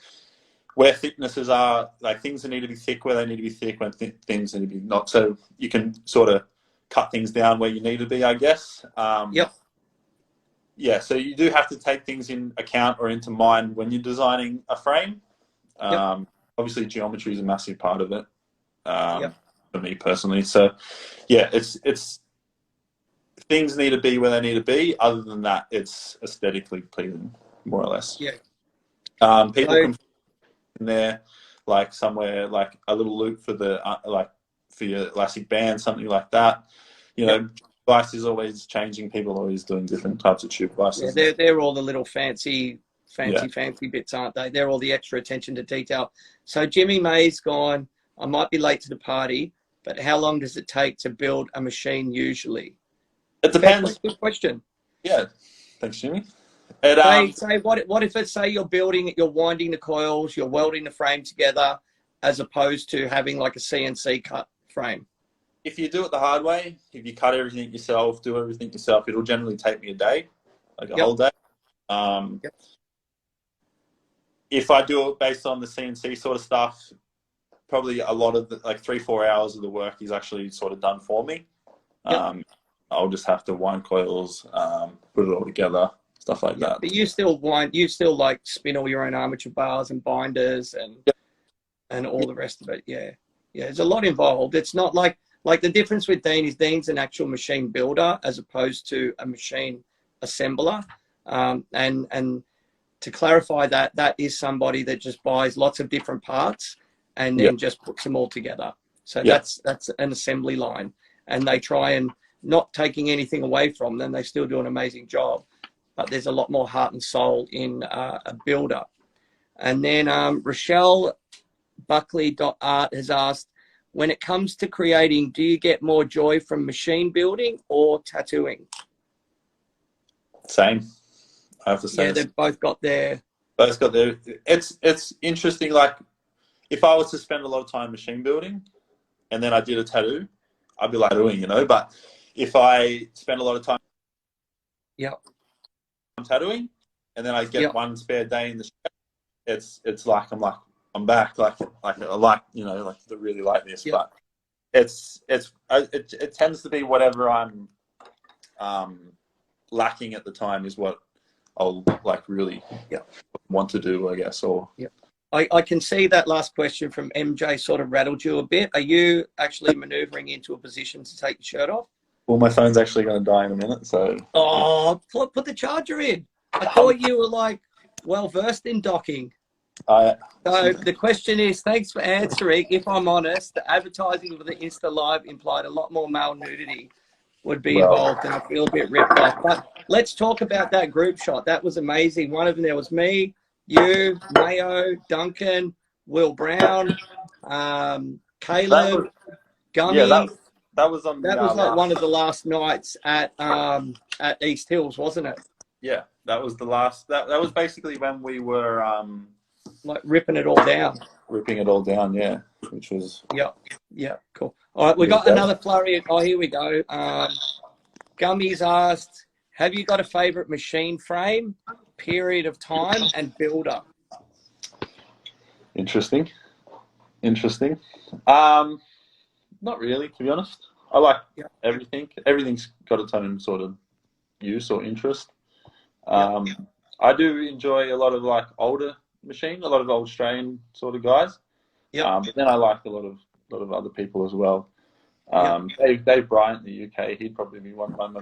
where thicknesses are. Like things that need to be thick where they need to be thick, when things need to be not. So you can sort of cut things down where you need to be, I guess. Yep. Yeah. So you do have to take things in account or into mind when you're designing a frame. Yep. Obviously, geometry is a massive part of it Yep. for me personally. So, yeah, it's things need to be where they need to be. Other than that, it's aesthetically pleasing, more or less. Yeah. People can put in there like somewhere like a little loop for the for your elastic band, something like that. You know, device is always changing. People are always doing different types of tube devices. Yeah, they're all the little fancy bits, aren't they? They're all the extra attention to detail. So Jimmy May's gone, I might be late to the party, but how long does it take to build a machine usually? It depends. Good question. Yeah. Thanks, Jimmy. Say what if it's, say you're winding the coils, you're welding the frame together, as opposed to having like a CNC cut frame? If you do it the hard way, if you cut everything yourself, do everything yourself, it'll generally take me a day, like a whole day. If I do it based on the CNC sort of stuff, probably a lot of like 3-4 hours of the work is actually sort of done for me. I'll just have to wind coils, put it all together, stuff like that. But you still like spin all your own armature bars and binders and all the rest of it. Yeah. There's a lot involved. It's not like the difference with Dean is Dean's an actual machine builder as opposed to a machine assembler. And to clarify that is somebody that just buys lots of different parts and then just puts them all together. So that's an assembly line, and they try and, not taking anything away from them, they still do an amazing job, but there's a lot more heart and soul in a builder. And then Rochelle Buckley.art has asked, when it comes to creating, do you get more joy from machine building or tattooing? Same. I have to say. Yeah, they've both got their. It's interesting. Like, if I was to spend a lot of time machine building, and then I did a tattoo, I'd be like doing, But if I spend a lot of time, tattooing, and then I get one spare day in the shed, it's like I'm back. Like I like really like this, but it tends to be whatever I'm lacking at the time is what I'll like really want to do, I guess. Or I can see that last question from MJ sort of rattled you a bit. Are you actually maneuvering into a position to take the shirt off? Well, my phone's actually going to die in a minute, so. Put the charger in. I thought you were like well versed in docking. So the question is, thanks for answering. If I'm honest, the advertising for the Insta Live implied a lot more male nudity would be involved, and I feel a bit ripped off. But let's talk about that group shot. That was amazing. One of them, there was me, you, Mayo, Duncan, Will Brown, Caleb, Gummy. Yeah, that was on. That was like one of the last nights at East Hills, wasn't it? Yeah, that was the last. That was basically when we were like ripping it all down. Ripping it all down, yeah. Which was cool. All right, we got another flurry. Oh, here we go. Gummy's asked, have you got a favorite machine frame, period of time, and builder? Interesting. Not really, to be honest. I like everything. Everything's got its own sort of use or interest. I do enjoy a lot of like older machine, a lot of old Australian sort of guys. Yeah. But then I like a lot of other people as well. Yep. Dave Bryant in the UK, he'd probably be one of my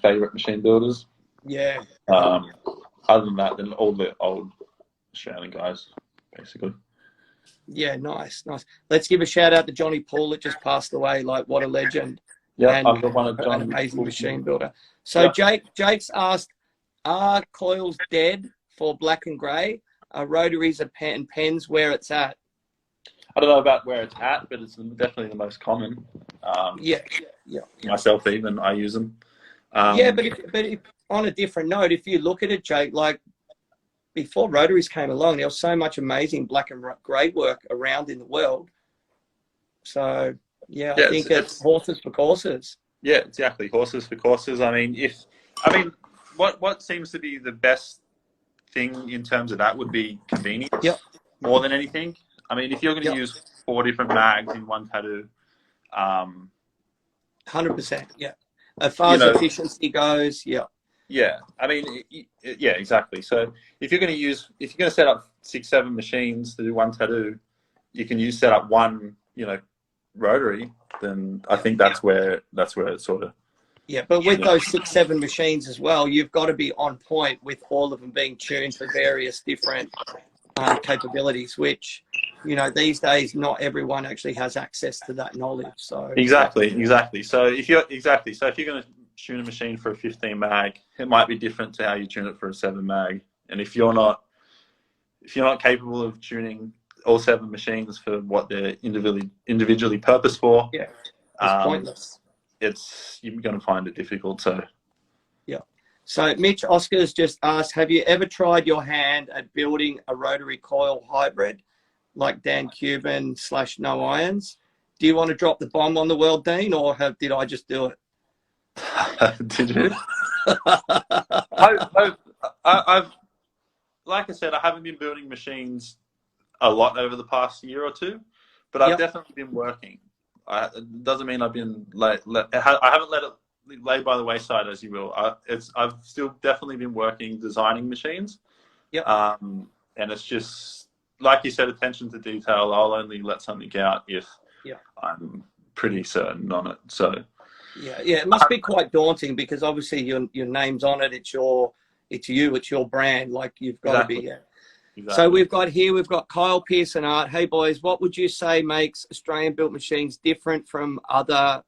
favourite machine builders. Yeah. Other than that, then all the old Australian guys, basically. Yeah, nice. Let's give a shout out to Johnny Paul that just passed away. Like, what a legend. Yeah, And I've got one of an Johnny amazing Paul. machine builder. So Jake's asked, are coils dead for black and grey? Are rotaries and pens where it's at? I don't know about where it's at, but it's definitely the most common. Yeah. Myself even, I use them. But if, on a different note, if you look at it, Jake, like before rotaries came along, there was so much amazing black and grey work around in the world. So I think it's horses for courses. Yeah, exactly. Horses for courses. What seems to be the best thing in terms of that would be convenience more than anything. I mean, if you're going to use 4 different mags in one tattoo, 100%. Yeah. As far as efficiency goes, Yeah, I mean, yeah, exactly. So if you're going to set up 6-7 machines to do one tattoo, you can set up one, rotary. Then I think that's where it's sort of. Yeah, but with those 6-7 machines as well, you've got to be on point with all of them being tuned for various different capabilities, which, these days not everyone actually has access to that knowledge. So exactly. So if you're going to tune a machine for a 15 mag, it might be different to how you tune it for a 7 mag. And if you're not capable of tuning all 7 machines for what they're individually purpose for, it's pointless. You're going to find it difficult. So Mitch Oscars just asked, have you ever tried your hand at building a rotary coil hybrid like Dan Cuban / No Irons? Do you want to drop the bomb on the world, Dean, or did I just do it? Did you? I've like I said, I haven't been building machines a lot over the past year or two, but I've definitely been working. It doesn't mean I've been I haven't let it lay by the wayside, as you will. I've still definitely been working, designing machines. And it's just like you said, attention to detail. I'll only let something out if I'm pretty certain on it. So. Yeah, it must be quite daunting because obviously your name's on it. It's you, it's your brand. Like you've got to be. Yeah. Exactly. So we've got Kyle Pearson Art. Hey boys, what would you say makes Australian built machines different from other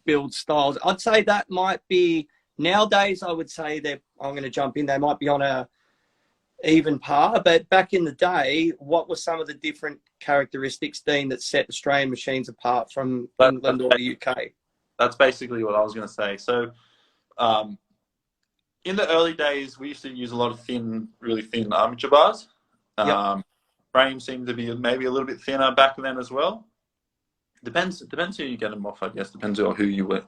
build styles? I'd say that might be nowadays. I would say I'm going to jump in. They might be on a even par, but back in the day, what were some of the different characteristics, Dean, that set Australian machines apart from England or the UK? That's basically what I was going to say. So, in the early days, we used to use a lot of really thin armature bars. Frames seem to be maybe a little bit thinner back then as well. Depends who you get them off, I guess. Depends on who you would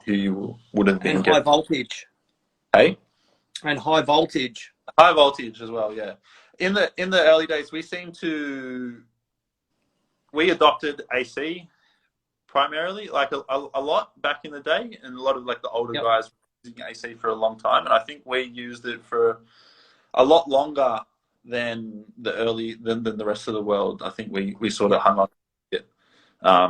have been. And high voltage. Hey. And high voltage. High voltage as well, yeah. In the early days, we adopted AC primarily, like a lot back in the day, and a lot of like the older guys were using AC for a long time, and I think we used it for a lot longer than the rest of the world. I think we sort of hung on to it.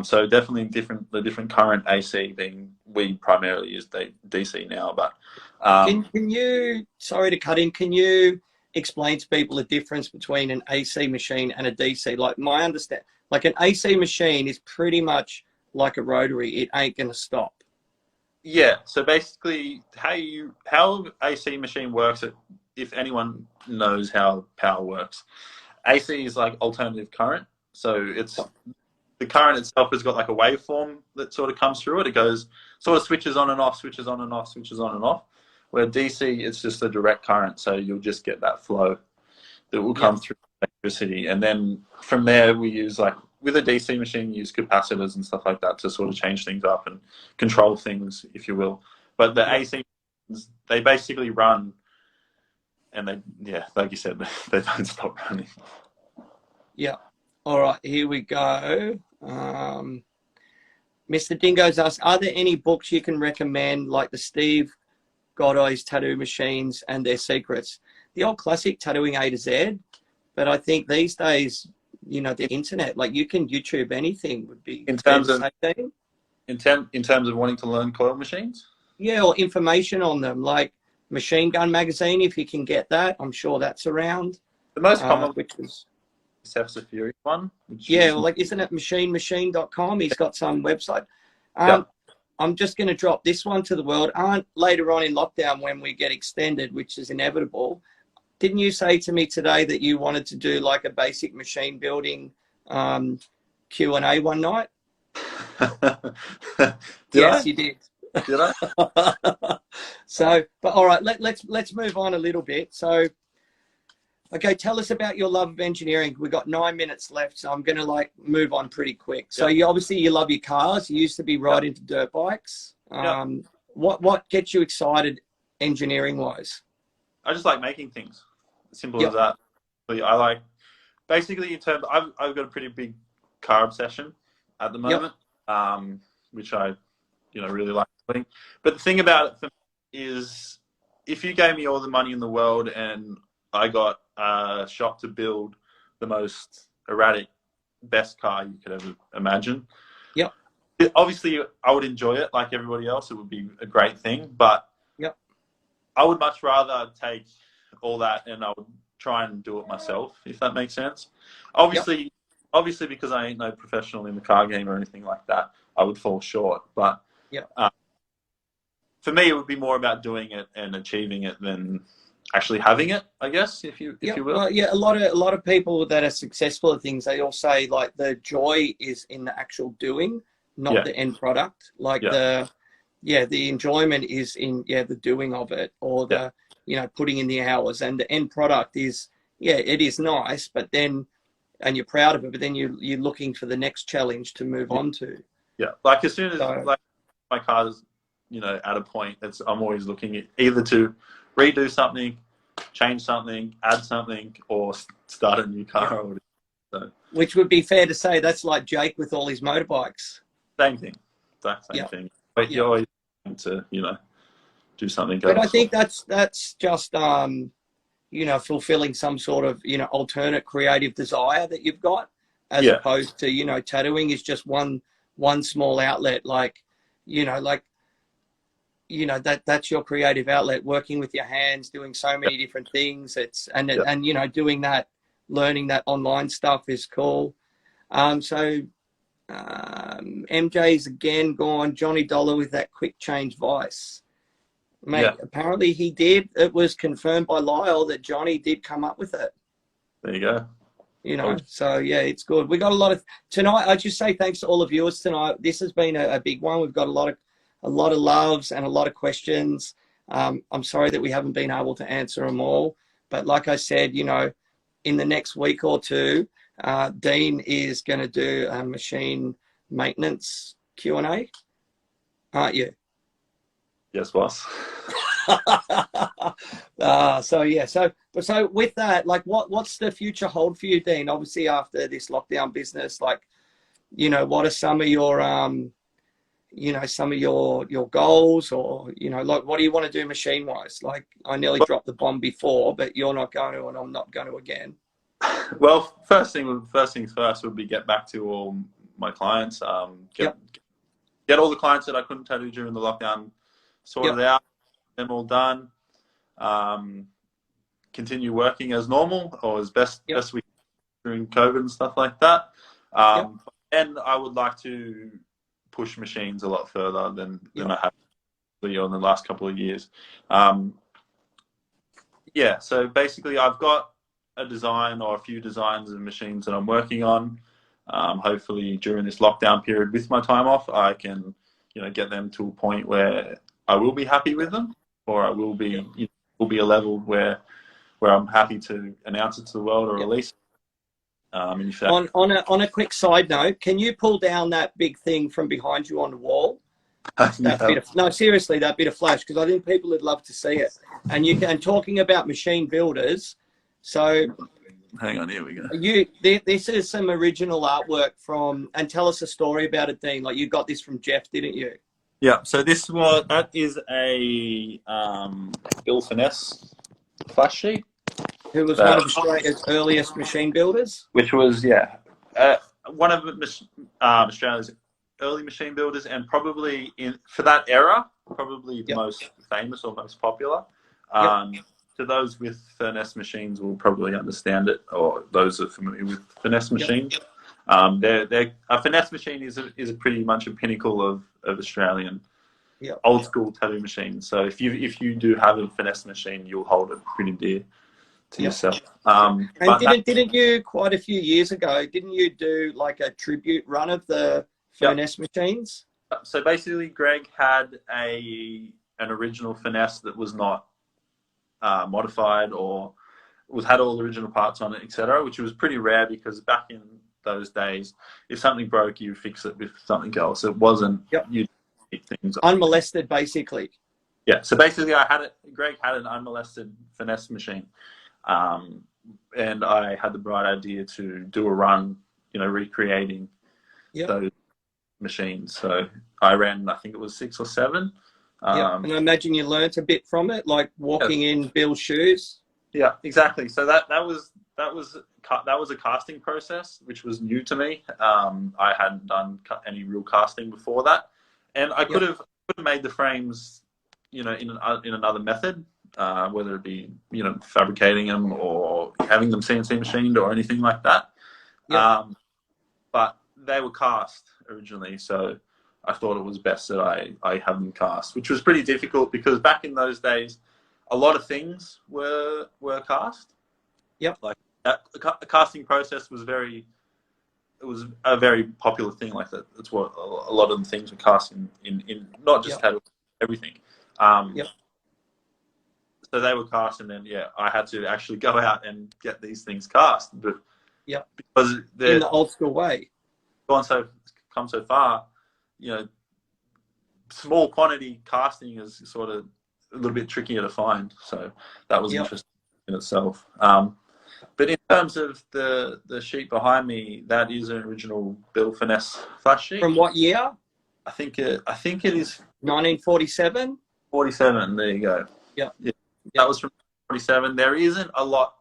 So definitely the different current AC being we primarily use DC now, but can you, sorry to cut in, can you explain to people the difference between an AC machine and a DC? Like my understand, like an AC machine is pretty much like a rotary. It ain't going to stop. Yeah. So basically how AC machine works, if anyone knows how power works, AC is like alternative current. So the current itself has got like a waveform that sort of comes through it. It goes sort of switches on and off, switches on and off, switches on and off. Where DC, it's just a direct current. So you'll just get that flow that will come through electricity. And then from there, we use with a DC machine, use capacitors and stuff like that to sort of change things up and control things, if you will. But the AC, they basically run, and like you said, they don't stop running. Yeah. All right, here we go. Mr. Dingo's asked, are there any books you can recommend, like the Steve Godoy's Tattoo Machines and Their Secrets? The old classic Tattooing A to Z, but I think these days you know, the internet. Like you can YouTube anything. Would be In fair terms to of say, Dean? in terms of wanting to learn coil machines. Yeah, or information on them, like Machine Gun Magazine, if you can get that. I'm sure that's around. The most common Which is is the Fury one, which yeah, is well, like isn't it machine.com? He's got some website. yeah. I'm just going to drop this one to the world. Aren't later on in lockdown when we get extended, which is inevitable. Didn't you say to me today that you wanted to do like a basic machine building Q&A one night? Yes, you did. Did I? So, but all right, let's move on a little bit. So, okay, tell us about your love of engineering. We've got 9 minutes left, so I'm going to like move on pretty quick. So you obviously you love your cars. You used to be right into dirt bikes. What gets you excited engineering wise? I just like making things. Simple as that. I like basically in terms. I've got a pretty big car obsession at the moment, which I really like doing. But the thing about it for me is, if you gave me all the money in the world and I got a shop to build the most erratic, best car you could ever imagine. Yep. Obviously, I would enjoy it like everybody else. It would be a great thing, but I would much rather take all that and I would try and do it myself, if that makes sense. Obviously, because I ain't no professional in the car game or anything like that, I would fall short. But for me, it would be more about doing it and achieving it than actually having it, I guess, if you will. Well, a lot of people that are successful at things, they all say like the joy is in the actual doing, not the end product. Like the enjoyment is in the doing of it, or the putting in the hours, and the end product is it is nice, but then and you're proud of it, but then you're looking for the next challenge to move on to. Yeah, like as soon as like my car's at a point, I'm always looking at either to redo something, change something, add something, or start a new car. So, which would be fair to say that's like Jake with all his motorbikes. Same thing, same thing. But you're always going to do something else. But I think that's just fulfilling some sort of alternate creative desire that you've got, as opposed to tattooing is just one small outlet. That's your creative outlet, working with your hands, doing so many different things. Doing that, learning that online stuff is cool. MJ's again gone. Johnny Dollar with that quick change vice. Mate, apparently he did. It was confirmed by Lyle that Johnny did come up with it. There you go. So it's good. We got a lot of tonight. I just say thanks to all the viewers tonight. This has been a big one. We've got a lot of loves and a lot of questions. I'm sorry that we haven't been able to answer them all, but like I said, in the next week or two, Dean is going to do a machine maintenance Q&A, aren't you? Yes, boss. So with that, like, what's the future hold for you, Dean? Obviously, after this lockdown business, like, what are some of your your goals, or like, what do you want to do machine wise? Like, I nearly dropped the bomb before, but you're not going to, and I'm not going to again. Well, first things first would be get back to all my clients. Get all the clients that I couldn't tattoo during the lockdown sorted out, them all done. Continue working as normal, or as best we can during COVID and stuff like that. And I would like to push machines a lot further than I have in the last couple of years. So basically I've got a design or a few designs of machines that I'm working on. Hopefully during this lockdown period with my time off, I can get them to a point where I will be happy with them, or I will be will be a level where I'm happy to announce it to the world or release it. In fact, on a quick side note, can you pull down that big thing from behind you on the wall? Seriously, that bit of flash, because I think people would love to see it. And talking about machine builders, so hang on, here we go. This is some original artwork from, and tell us a story about it, Dean. Like, you got this from Jeff, didn't you? Yeah. So that is a Bill Finesse flash sheet. Who was one of Australia's earliest machine builders? Which was, one of Australia's early machine builders, and probably for that era, probably the most famous or most popular. To those with finesse machines will probably understand it, or those who are familiar with finesse machines. A finesse machine is a pretty much a pinnacle of Australian old school tattoo machines. So if you do have a finesse machine, you'll hold it pretty dear to yourself. And didn't you quite a few years ago? Didn't you do like a tribute run of the finesse machines? So basically, Greg had an original finesse that was not modified or had all the original parts on it, etc., which was pretty rare because back in those days, if something broke, you fix it with something else. It wasn't you things unmolested, basically. Yeah. So basically, Greg had an unmolested finesse machine, and I had the bright idea to do a run, recreating those machines. So I ran, I think it was 6 or 7. And I imagine you learnt a bit from it, like walking in Bill's shoes. Yeah, exactly. So that was a casting process, which was new to me. I hadn't done any real casting before that, and I could have made the frames, in another method, whether it be fabricating them or having them CNC machined or anything like that. But they were cast originally, so I thought it was best that I have them cast, which was pretty difficult because back in those days, a lot of things were cast. Like that, the casting process was a very popular thing. Like that, that's what a lot of the things were cast in not just tattoo, everything. So they were cast, and then I had to actually go out and get these things cast. But because in the old school way, come so far. Small quantity casting is sort of a little bit trickier to find. So that was interesting in itself. But in terms of the sheet behind me, that is an original Bill Finesse flash sheet. From what year? I think it is 1947. 47. There you go. That was from 47. There isn't a lot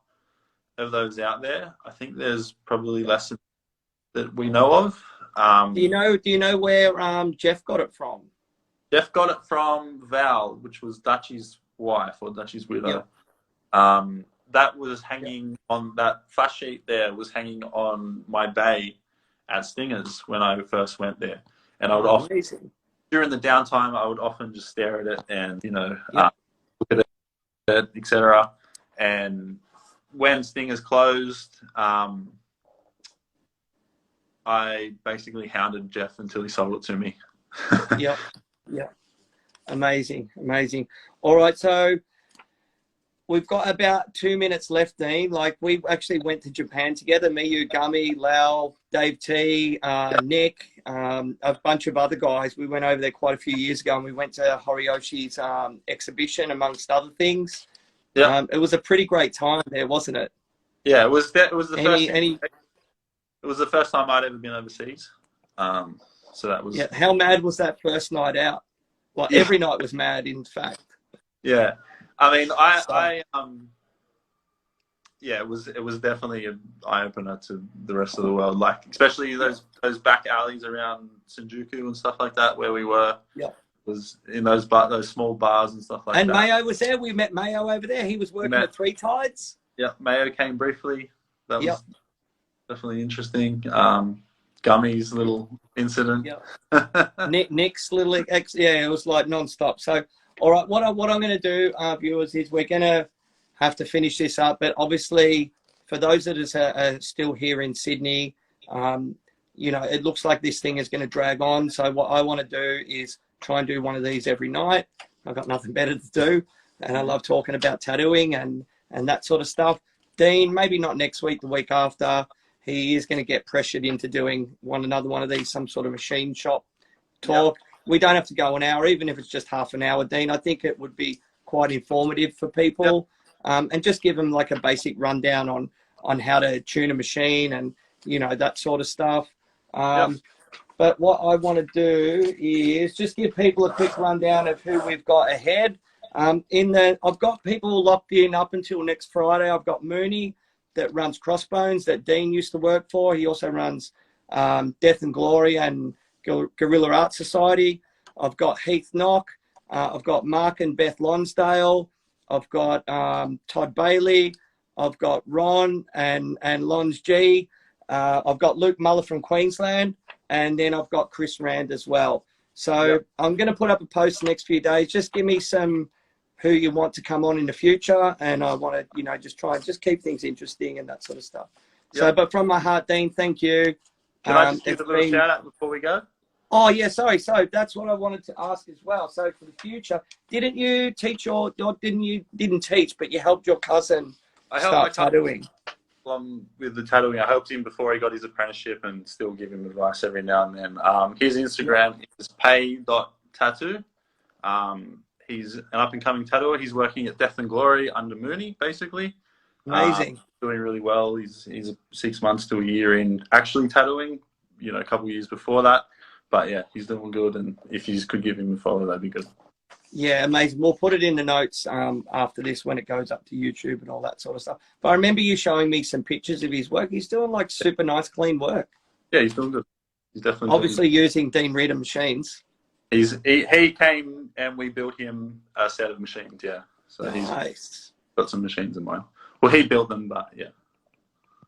of those out there. I think there's probably less that we know of. Do you know where Jeff got it from? Jeff got it from Val, which was Dutchy's wife or Dutchy's widow. That was hanging on that flash sheet. There was hanging on my bay at Stingers when I first went there, and I would often during the downtime I would often just stare at it and look at it, etc. And when Stingers closed, I basically hounded Jeff until he sold it to me. Amazing. All right, so we've got about 2 minutes left, Dean. Like, we actually went to Japan together, me, you, Gummy, Lau, Dave T, Nick, a bunch of other guys. We went over there quite a few years ago, and we went to Horiyoshi's exhibition, amongst other things. It was a pretty great time there, wasn't it? Yeah, it was the first time I'd ever been overseas. So that was... How mad was that first night out? Well, every night was mad, in fact. Yeah. I mean, it was definitely an eye-opener to the rest of the world. Like, especially those back alleys around Shinjuku and stuff like that, where we were. Was in those small bars and stuff like that. And Mayo was there. We met Mayo over there. He was working at Three Tides. Yeah, Mayo came briefly. That was definitely interesting. Gummy's little incident. Nick's little it was like non-stop. So, all right, what I'm going to do, viewers, is we're going to have to finish this up. But obviously, for those that are still here in Sydney, it looks like this thing is going to drag on. So what I want to do is try and do one of these every night. I've got nothing better to do, and I love talking about tattooing and that sort of stuff. Dean, maybe not next week, the week after. He is going to get pressured into doing another one of these, some sort of machine shop talk. We don't have to go an hour, even if it's just half an hour, Dean. I think it would be quite informative for people, and just give them like a basic rundown on how to tune a machine and, that sort of stuff. But what I want to do is just give people a quick rundown of who we've got ahead. I've got people locked in up until next Friday. I've got Mooney that runs Crossbones that Dean used to work for. He also runs Death and Glory and Guerrilla Art Society. I've got Heath Knock. I've got Mark and Beth Lonsdale. I've got Todd Bailey. I've got Ron and Lons G. I've got Luke Muller from Queensland. And then I've got Chris Rand as well. So yep. I'm going to put up a post the next few days. Just give me some who you want to come on in the future. And I want to, just try and just keep things interesting and that sort of stuff. Yep. So, but from my heart, Dean, thank you. Can I just give a little shout out before we go? Oh, yeah, sorry. So that's what I wanted to ask as well. So for the future, didn't you teach didn't teach, but you helped your cousin start tattooing? With the tattooing, I helped him before he got his apprenticeship and still give him advice every now and then. His Instagram is pay.tattoo. He's an up-and-coming tattooer. He's working at Death and Glory under Mooney, basically. Amazing. Doing really well. He's 6 months to a year in actually tattooing, a couple of years before that. But yeah, he's doing good. And if you could give him a follow, that'd be good. Yeah, amazing. We'll put it in the notes after this when it goes up to YouTube and all that sort of stuff. But I remember you showing me some pictures of his work. He's doing like super nice, clean work. Yeah, he's doing good. He's definitely obviously using Dean Reardon machines. He came and we built him a set of machines. Yeah, so he's got some machines in mind. Well, he built them, but yeah.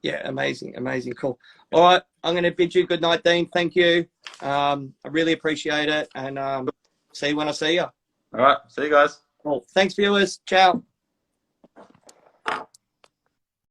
Yeah, amazing, cool. All right, I'm going to bid you good night, Dean. Thank you. I really appreciate it, and see you when I see you. All right. See you guys. Well, thanks, viewers. Ciao.